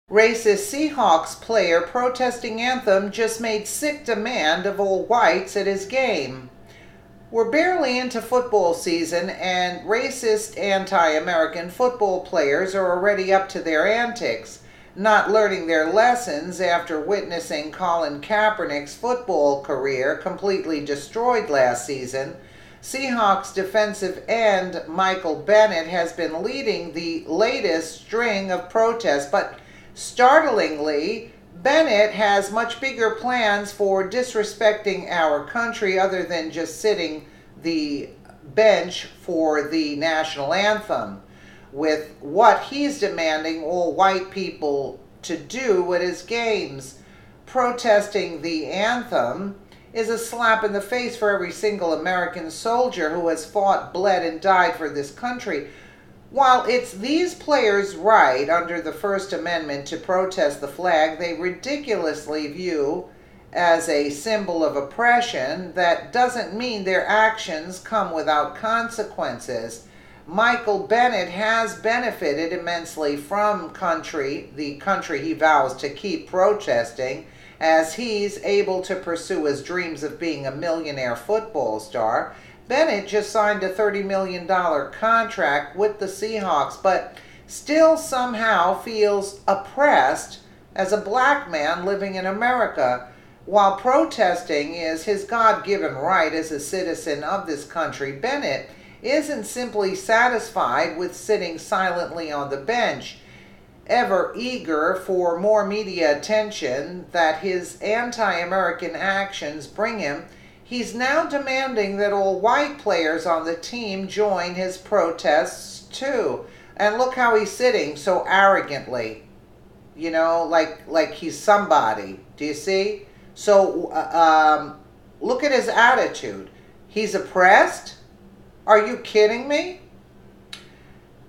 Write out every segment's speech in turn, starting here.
Racist Seahawks player protesting Anthem just made sick demand of all whites at his game. We're barely into football season, and racist anti-American football players are already up to their antics, not learning their lessons after witnessing Colin Kaepernick's football career completely destroyed last season. Seahawks defensive end Michael Bennett has been leading the latest string of protests, but startlingly, Bennett has much bigger plans for disrespecting our country other than just sitting the bench for the national anthem, with what he's demanding all white people to do at his games. Protesting the anthem is a slap in the face for every single American soldier who has fought, bled, and died for this country. While it's these players' right under the First Amendment to protest the flag they ridiculously view as a symbol of oppression, that doesn't mean their actions come without consequences. Michael Bennett has benefited immensely from the country he vows to keep protesting, as he's able to pursue his dreams of being a millionaire football star. Bennett just signed a $30 million contract with the Seahawks, but still somehow feels oppressed as a black man living in America. While protesting is his God-given right as a citizen of this country, Bennett isn't simply satisfied with sitting silently on the bench. Ever eager for more media attention that his anti-American actions bring him, he's now demanding that all white players on the team join his protests too. And look how he's sitting so arrogantly, like he's somebody. Do you see? So look at his attitude. He's oppressed? Are you kidding me?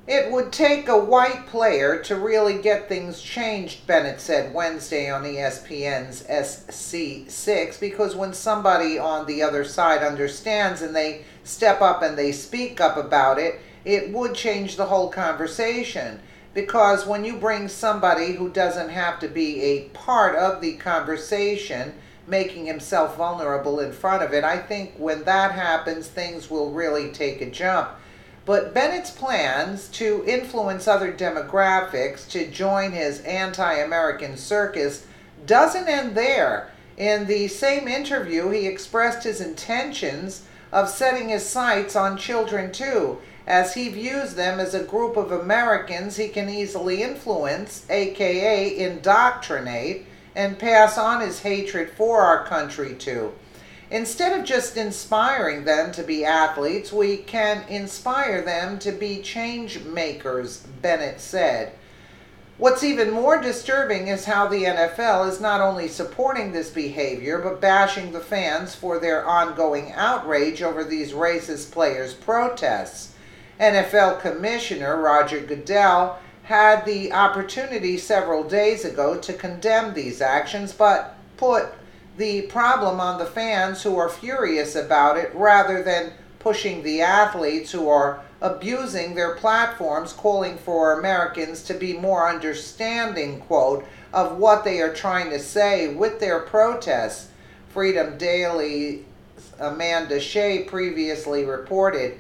It would take a white player to really get things changed, Bennett said Wednesday on ESPN's SC6, because when somebody on the other side understands and they step up and they speak up about it, it would change the whole conversation. Because when you bring somebody who doesn't have to be a part of the conversation, making himself vulnerable in front of it, I think when that happens, things will really take a jump. But Bennett's plans to influence other demographics to join his anti-American circus doesn't end there. In the same interview, he expressed his intentions of setting his sights on children too, as he views them as a group of Americans he can easily influence, aka indoctrinate, and pass on his hatred for our country to. Instead of just inspiring them to be athletes, we can inspire them to be change makers, Bennett said. What's even more disturbing is how the NFL is not only supporting this behavior, but bashing the fans for their ongoing outrage over these racist players' protests. NFL Commissioner Roger Goodell had the opportunity several days ago to condemn these actions, but put the problem on the fans who are furious about it rather than pushing the athletes who are abusing their platforms, calling for Americans to be more understanding, quote, of what they are trying to say with their protests. Freedom Daily's Amanda Shea previously reported.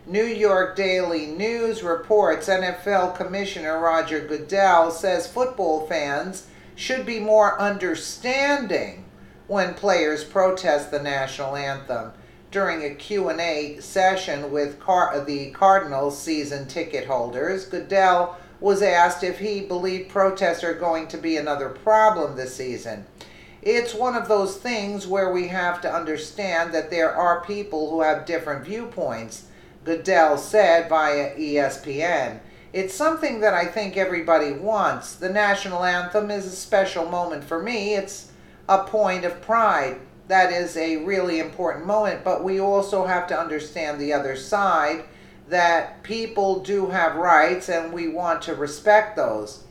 New York Daily News reports NFL Commissioner Roger Goodell says football fans should be more understanding when players protest the national anthem. During a Q&A session with the Cardinals season ticket holders, Goodell was asked if he believed protests are going to be another problem this season. It's one of those things where we have to understand that there are people who have different viewpoints, Goodell said via ESPN. It's something that I think everybody wants. The national anthem is a special moment for me. It's a point of pride. That is a really important moment, but we also have to understand the other side, that people do have rights and we want to respect those.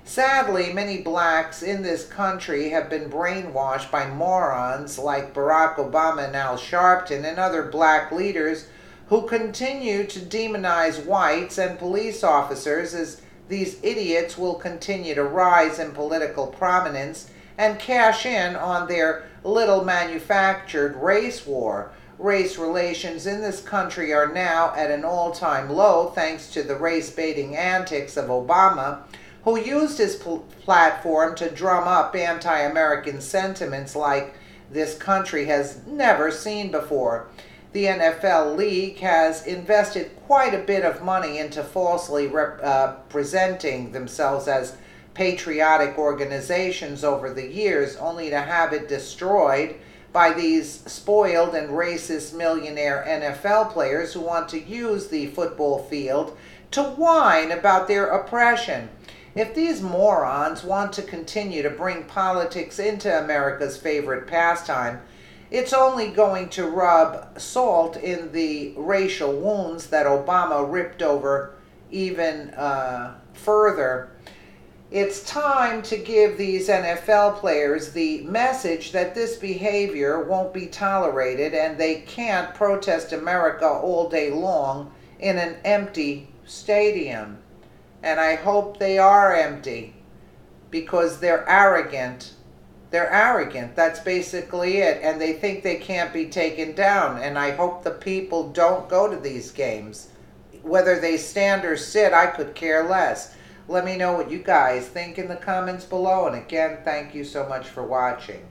Sadly, many blacks in this country have been brainwashed by morons like Barack Obama and Al Sharpton and other black leaders who continue to demonize whites and police officers as these idiots will continue to rise in political prominence and cash in on their little manufactured race war. Race relations in this country are now at an all-time low thanks to the race-baiting antics of Obama, who used his platform to drum up anti-American sentiments like this country has never seen before. The NFL League has invested quite a bit of money into falsely presenting themselves as patriotic organizations over the years, only to have it destroyed by these spoiled and racist millionaire NFL players who want to use the football field to whine about their oppression. If these morons want to continue to bring politics into America's favorite pastime, it's only going to rub salt in the racial wounds that Obama ripped over even further. It's time to give these NFL players the message that this behavior won't be tolerated and they can't protest America all day long in an empty stadium. And I hope they are empty because they're arrogant. They're arrogant. That's basically it. And they think they can't be taken down. And I hope the people don't go to these games. Whether they stand or sit, I could care less. Let me know what you guys think in the comments below. And again, thank you so much for watching.